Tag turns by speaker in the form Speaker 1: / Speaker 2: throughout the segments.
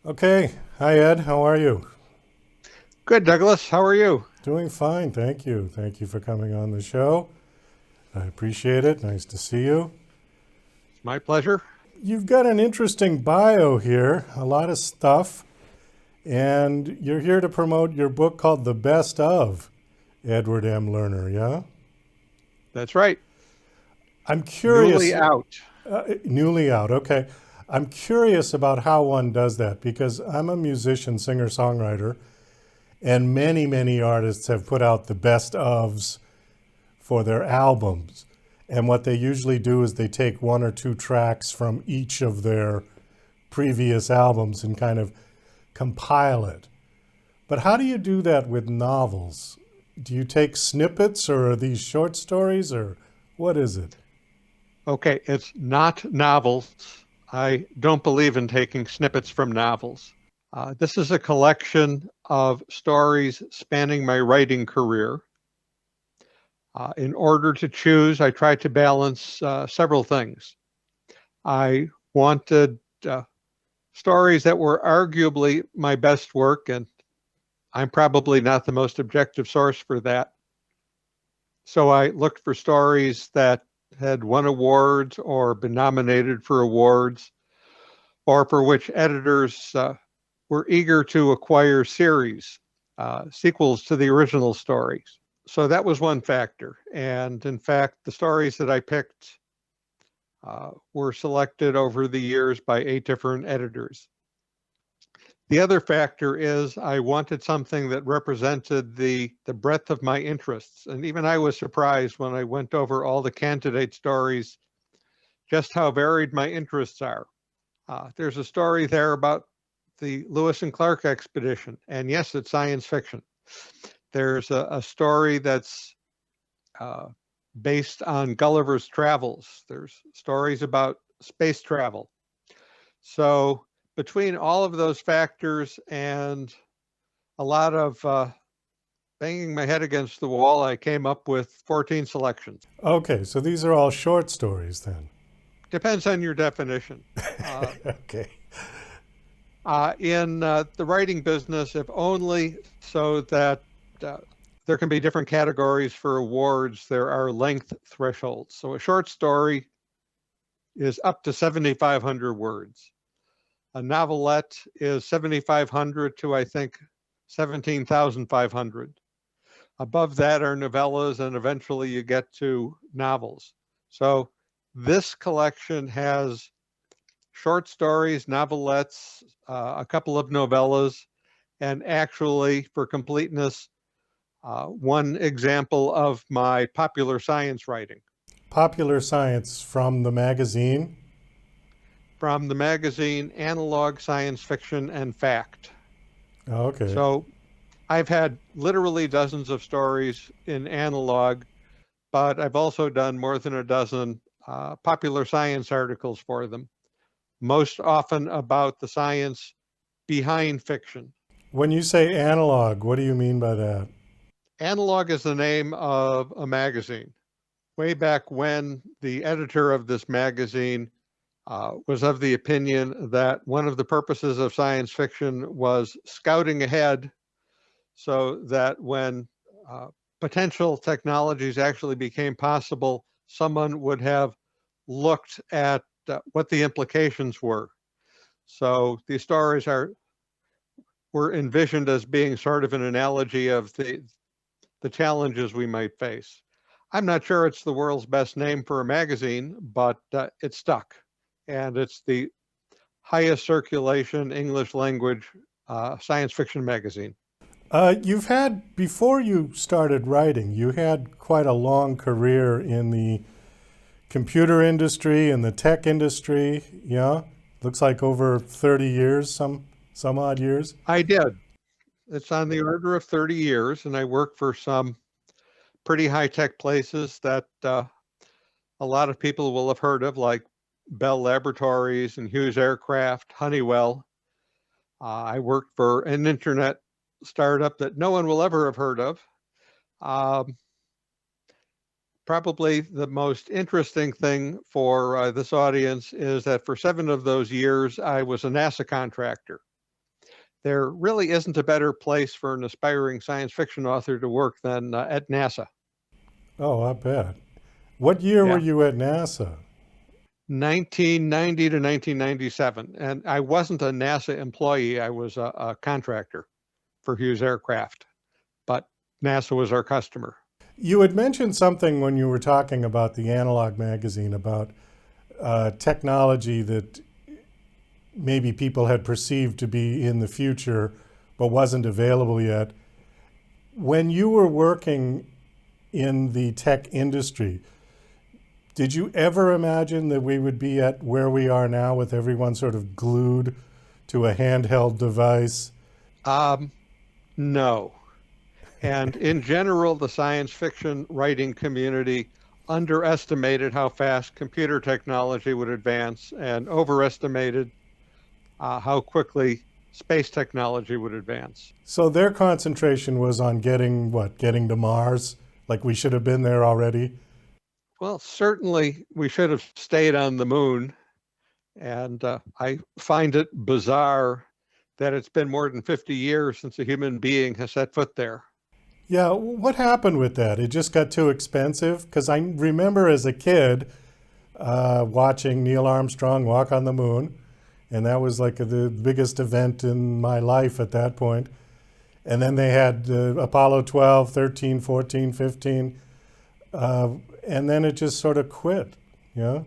Speaker 1: Okay. Hi, Ed. How are you?
Speaker 2: Good, Douglas. How are you?
Speaker 1: Doing fine. Thank you. Thank you for coming on the show. I appreciate it. Nice to see you.
Speaker 2: It's my pleasure.
Speaker 1: You've got an interesting bio here, a lot of stuff, and you're here to promote your book called The Best of Edward M. Lerner, yeah?
Speaker 2: That's right.
Speaker 1: I'm
Speaker 2: Newly
Speaker 1: curious,
Speaker 2: out.
Speaker 1: newly out, okay. I'm curious about how one does that because I'm a musician, singer, songwriter, and many artists have put out the best ofs for their albums. And what they usually do is they take one or two tracks from each of their previous albums and kind of compile it. But how do you do that with novels? Do you take snippets or are these short stories or what is it?
Speaker 2: Okay, it's not novels. I don't believe in taking snippets from novels. This is a collection of stories spanning my writing career. In order to choose, I tried to balance several things. I wanted stories that were arguably my best work, and I'm probably not the most objective source for that. So I looked for stories that had won awards or been nominated for awards, or for which editors were eager to acquire series, sequels to the original stories. So that was one factor. And in fact, the stories that I picked were selected over the years by 8 different editors. The other factor is I wanted something that represented the breadth of my interests. And even I was surprised when I went over all the candidate stories, just how varied my interests are. There's a story there about the Lewis and Clark expedition. And yes, it's science fiction. There's a story that's uh, based on Gulliver's Travels. There's stories about space travel. So between all of those factors and a lot of banging my head against the wall, I came up with 14 selections.
Speaker 1: Okay, so these are all short stories then.
Speaker 2: Depends on your definition. Uh,
Speaker 1: Okay.
Speaker 2: in the writing business, if only so that uh, there can be different categories for awards, there are length thresholds. So a short story is up to 7,500 words. A novelette is 7,500 to, I think, 17,500. Above that are novellas, and eventually you get to novels. So this collection has short stories, novelettes, a couple of novellas, and actually, for completeness, one example of my popular science writing
Speaker 1: Popular science from the magazine.
Speaker 2: from the magazine Analog Science Fiction and Fact.
Speaker 1: Okay.
Speaker 2: So I've had literally dozens of stories in analog, but I've also done more than a dozen popular science articles for them, most often about the science behind fiction.
Speaker 1: When you say analog, what do you mean by that?
Speaker 2: Analog is the name of a magazine. Way back when, the editor of this magazine was of the opinion that one of the purposes of science fiction was scouting ahead so that when uh, potential technologies actually became possible, someone would have looked at what the implications were. So these stories are were envisioned as being sort of an analogy of the challenges we might face. I'm not sure it's the world's best name for a magazine, but it stuck. And it's the highest circulation English language science fiction magazine.
Speaker 1: You've had, before you started writing, you had quite a long career in the computer industry and the tech industry. Yeah, looks like over 30 years, some odd years.
Speaker 2: I did. It's on the order of 30 years, and I worked for some pretty high tech places that a lot of people will have heard of, like Bell Laboratories and Hughes Aircraft, Honeywell. I worked for an internet startup that no one will ever have heard of. Um, Probably the most interesting thing for this audience is that for 7 of those years, I was a NASA contractor. there really isn't a better place for an aspiring science fiction author to work than at NASA.
Speaker 1: Oh, I bet. What year were
Speaker 2: Yeah,
Speaker 1: you at NASA?
Speaker 2: 1990 to 1997. And I wasn't a NASA employee, I was a contractor for Hughes Aircraft, but NASA was our customer.
Speaker 1: You had mentioned something when you were talking about the analog magazine about technology that maybe people had perceived to be in the future but wasn't available yet. When you were working in the tech industry, did you ever imagine that we would be at where we are now with everyone sort of glued to a handheld device?
Speaker 2: Um, no. And in general, the science fiction writing community underestimated how fast computer technology would advance and overestimated how quickly space technology would advance.
Speaker 1: So their concentration was on getting what? Getting to Mars? Like we should have been there already?
Speaker 2: Well, certainly we should have stayed on the moon. And I find it bizarre that it's been more than 50 years since a human being has set foot there.
Speaker 1: Yeah, what happened with that? It just got too expensive? Because I remember as a kid watching Neil Armstrong walk on the moon, and that was like the biggest event in my life at that point. And then they had Apollo 12, 13, 14, 15, and then it just sort of quit, you know?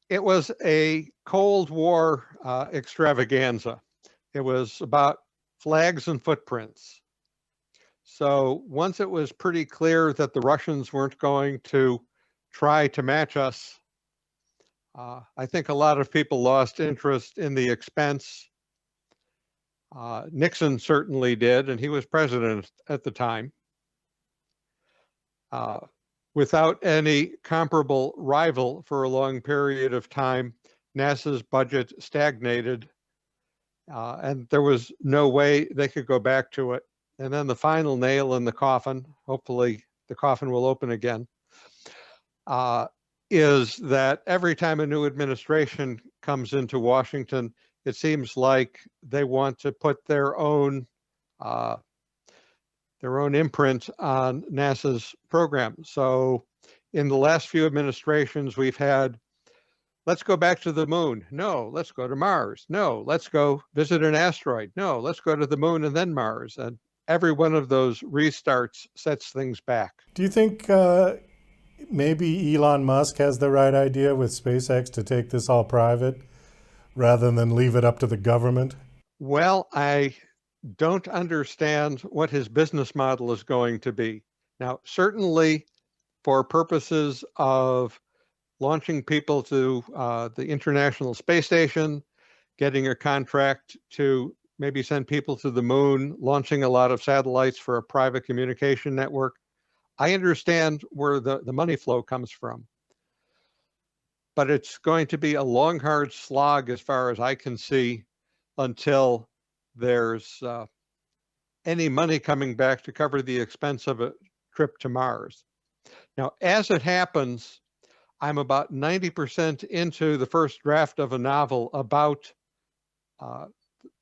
Speaker 2: It was a Cold War extravaganza. It was about flags and footprints. So once it was pretty clear that the Russians weren't going to try to match us, I think a lot of people lost interest in the expense. Nixon certainly did, and he was president at the time. Without any comparable rival for a long period of time, NASA's budget stagnated, and there was no way they could go back to it. And then the final nail in the coffin, hopefully the coffin will open again, is that every time a new administration comes into Washington, it seems like they want to put their own imprint on NASA's program. So in the last few administrations, we've had, let's go back to the moon. No, let's go to Mars. No, let's go visit an asteroid. No, let's go to the moon and then Mars. And every one of those restarts sets things back.
Speaker 1: Do you think maybe Elon Musk has the right idea with SpaceX to take this all private rather than leave it up to the government?
Speaker 2: Well, I don't understand what his business model is going to be. Now, certainly for purposes of launching people to the International Space Station, getting a contract to maybe send people to the moon, launching a lot of satellites for a private communication network, I understand where the money flow comes from. But it's going to be a long, hard slog as far as I can see until there's any money coming back to cover the expense of a trip to Mars. Now, as it happens, I'm about 90% into the first draft of a novel about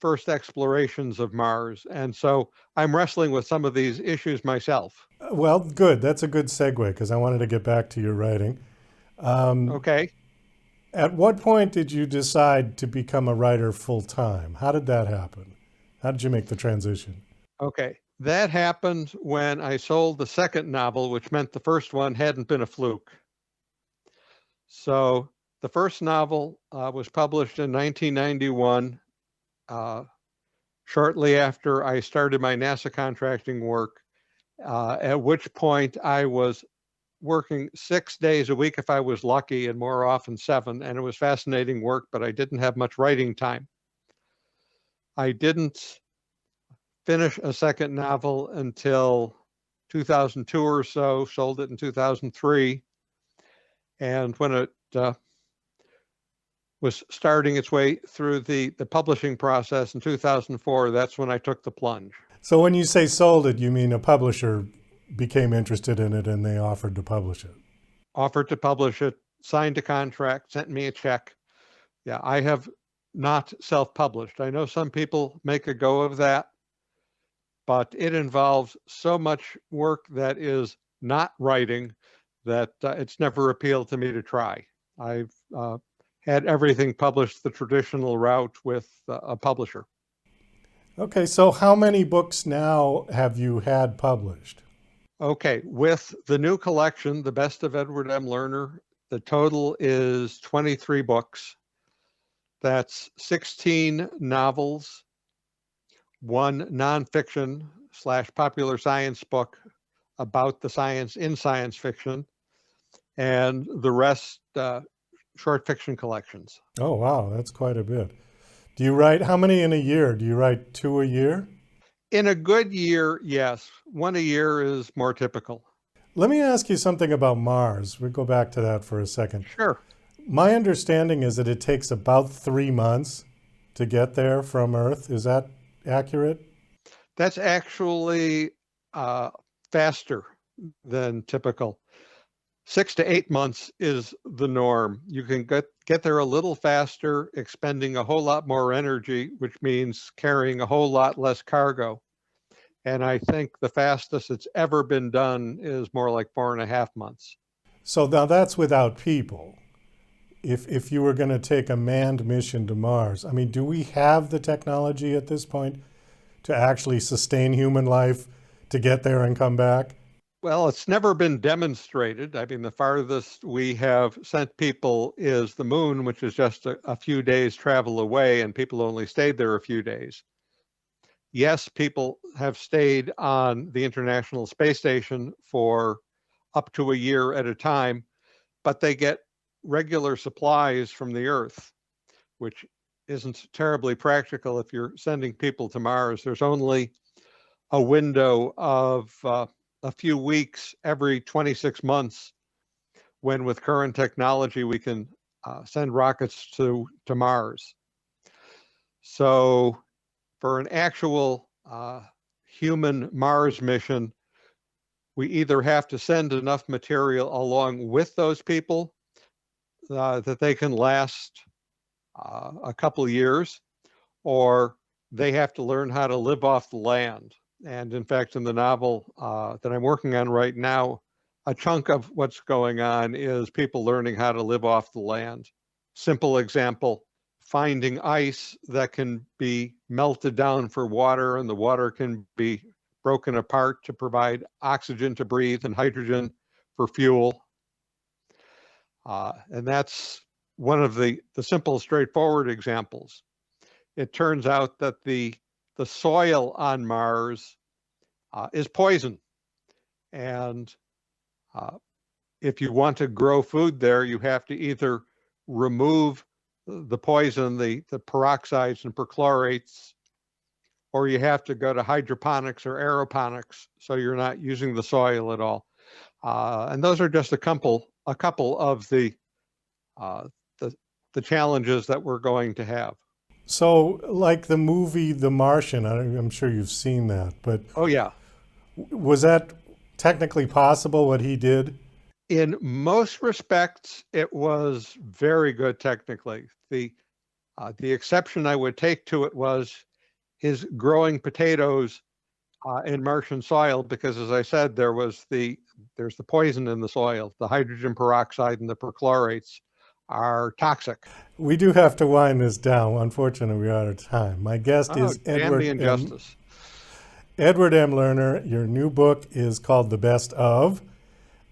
Speaker 2: first explorations of Mars. And so I'm wrestling with some of these issues myself.
Speaker 1: Well, good. That's a good segue because I wanted to get back to your writing.
Speaker 2: Okay.
Speaker 1: At what point did you decide to become a writer full time? How did that happen? How did you make the transition?
Speaker 2: Okay. That happened when I sold the second novel, which meant the first one hadn't been a fluke. So the first novel was published in 1991, shortly after I started my NASA contracting work, at which point I was working 6 days a week if I was lucky, and more often 7. And it was fascinating work, but I didn't have much writing time. I didn't finish a second novel until 2002 or so, sold it in 2003. And when it was starting its way through the publishing process in 2004, that's when I took the plunge.
Speaker 1: So when you say sold it, you mean a publisher became interested in it and they offered to publish it?
Speaker 2: Offered to publish it, signed a contract, sent me a check. Yeah, I have not self-published. I know some people make a go of that. but it involves so much work that is not writing that it's never appealed to me to try. I've had everything published the traditional route with a publisher.
Speaker 1: Okay, so how many books now have you had published?
Speaker 2: Okay, with the new collection, The Best of Edward M. Lerner, the total is 23 books. That's 16 novels, one nonfiction / popular science book about the science in science fiction, and the rest short fiction collections.
Speaker 1: Oh, wow, that's quite a bit. Do you write how many in a year? Do you write two a year?
Speaker 2: In a good year, yes. One a year is more typical.
Speaker 1: Let me ask you something about Mars. We'll go back to that for a second.
Speaker 2: Sure.
Speaker 1: My understanding is that it takes about 3 months to get there from Earth. Is that accurate?
Speaker 2: That's actually faster than typical. 6 to 8 months is the norm. You can get there a little faster, expending a whole lot more energy, which means carrying a whole lot less cargo. And I think the fastest it's ever been done is more like 4.5 months.
Speaker 1: So now that's without people. If you were going to take a manned mission to Mars, I mean, do we have the technology at this point to actually sustain human life to get there and come back?
Speaker 2: Well, it's never been demonstrated. I mean, the farthest we have sent people is the moon, which is just a few days travel away, and people only stayed there a few days. Yes, people have stayed on the International Space Station for up to a year at a time, but they get regular supplies from the Earth, which isn't terribly practical if you're sending people to Mars. There's only a window of a few weeks every 26 months when, with current technology, we can send rockets to Mars. So for an actual human Mars mission, we either have to send enough material along with those people that they can last a couple of years, or they have to learn how to live off the land. And in fact, in the novel that I'm working on right now, a chunk of what's going on is people learning how to live off the land. Simple example, finding ice that can be melted down for water, and the water can be broken apart to provide oxygen to breathe and hydrogen for fuel. And that's one of the simple, straightforward examples. It turns out that the soil on Mars is poison. And if you want to grow food there, you have to either remove the poison, the peroxides and perchlorates, or you have to go to hydroponics or aeroponics, so you're not using the soil at all. And those are just a couple of the challenges that we're going to have.
Speaker 1: So, like the movie The Martian, I'm sure you've seen that, but
Speaker 2: Oh yeah.
Speaker 1: was that technically possible what he did?
Speaker 2: In most respects, it was very good technically. The exception I would take to it was his growing potatoes in Martian soil, because, as I said, there's the poison in the soil. The hydrogen peroxide and the perchlorates are toxic.
Speaker 1: We do have to wind this down. Unfortunately, we're out of time. My guest is
Speaker 2: Damn the injustice.
Speaker 1: Edward M. Lerner. Your new book is called The Best Of,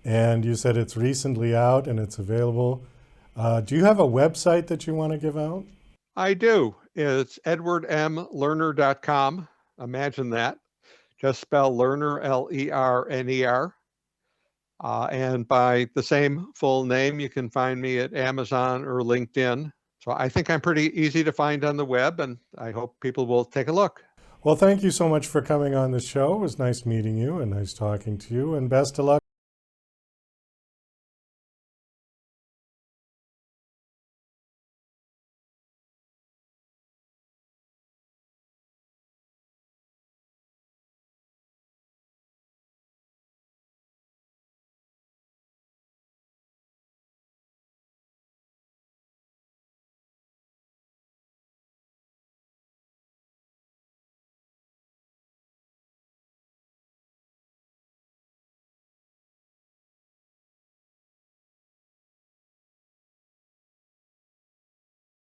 Speaker 1: and you said it's recently out and it's available. Do you have a website that you want to give out?
Speaker 2: I do. It's edwardmlerner.com. Imagine that. Just spell Lerner, Lerner. And by the same full name, you can find me at Amazon or LinkedIn. So I think I'm pretty easy to find on the web, and I hope people will take a look.
Speaker 1: Well, thank you so much for coming on the show. It was nice meeting you and nice talking to you, and best of luck.